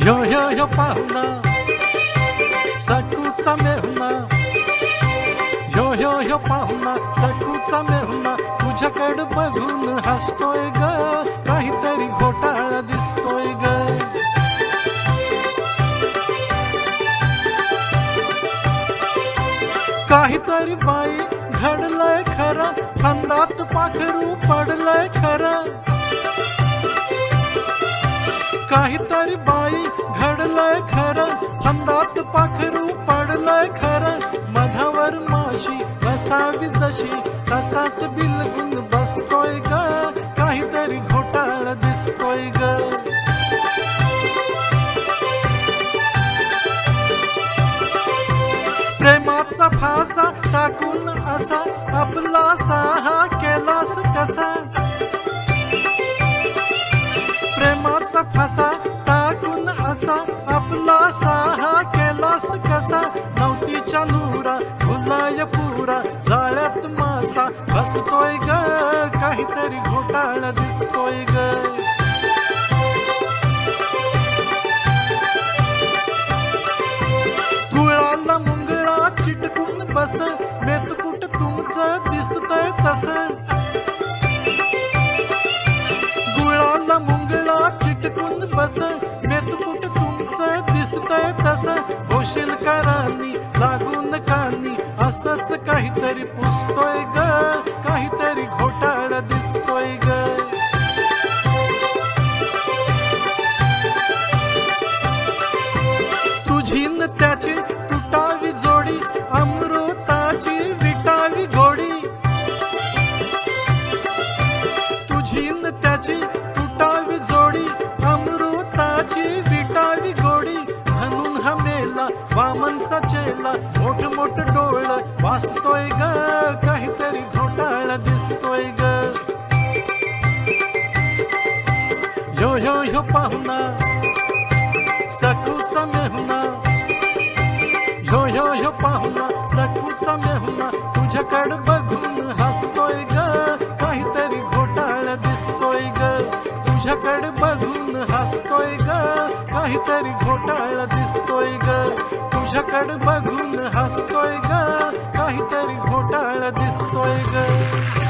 ह्यो पाहुणा सकूचा मेहुणा, ह्यो पाहुणा सकूचा मेहुणा, तुझ्याकडे बघून हसतोय ग, काहीतरी घोटाळा दिसतोय ग. काहीतरी बाई घडलंय खरं, फंदात पाखरू पडलंय खरं. काहीतरी बाई घडलंय खरं, फंदात पाखरू पडलंय खरं. मधावर माशी बसावी जशी, तसाच बिलगून बसतोय ग, काहीतरी घोटाळा दिसतोय ग. प्रेमाचा फासा टाकून असा आपला साहा केलास कसा. प्रेमाचा फासा टाकून असा आपला साहा केलास कसा. नवतीच्या नुरा फुलाय पुरा, जाळ्यात मासा बसतोय ग, काहीतरी घोटाळा दिसतोय ग. तुळाला मुंगळा चिटकून बस, मेतकुट तुमचं दिसतंय तस. गुळाला मुंगळा चिटकून बस, मेतकुट तुमचं दिसतंय तस. होशील का राणी लागून कानी, असंच काहीतरी पुसतोय ग, काहीतरी घोटाळा दिसतोय ग. तुझी न त्याची तुटावी जोडी, अमृताची विटावी घोडी. तुझी न त्याची तुटावी जोडी, अमृताची विटावी घोडी. म्हणून हा मेला वामनचा चेला, मोठ मोठ डोळं वाचतोय ग, काहीतरी घोटाळा दिसतोय ग. ह्यो पाहुणा सकूचा मेहुणा, ह्यो पाहुणा सकूचा मेहुणा, तुझ्याकडे बघून हसतोय ग, काहीतरी घोटाळा दिसतोय ग. तुझ्याकडे बघून हसतोय ग, काहीतरी घोटाळा दिसतोय ग. तुझ्याकडे बघून हसतोय ग, काहीतरी घोटाळा दिसतोय ग.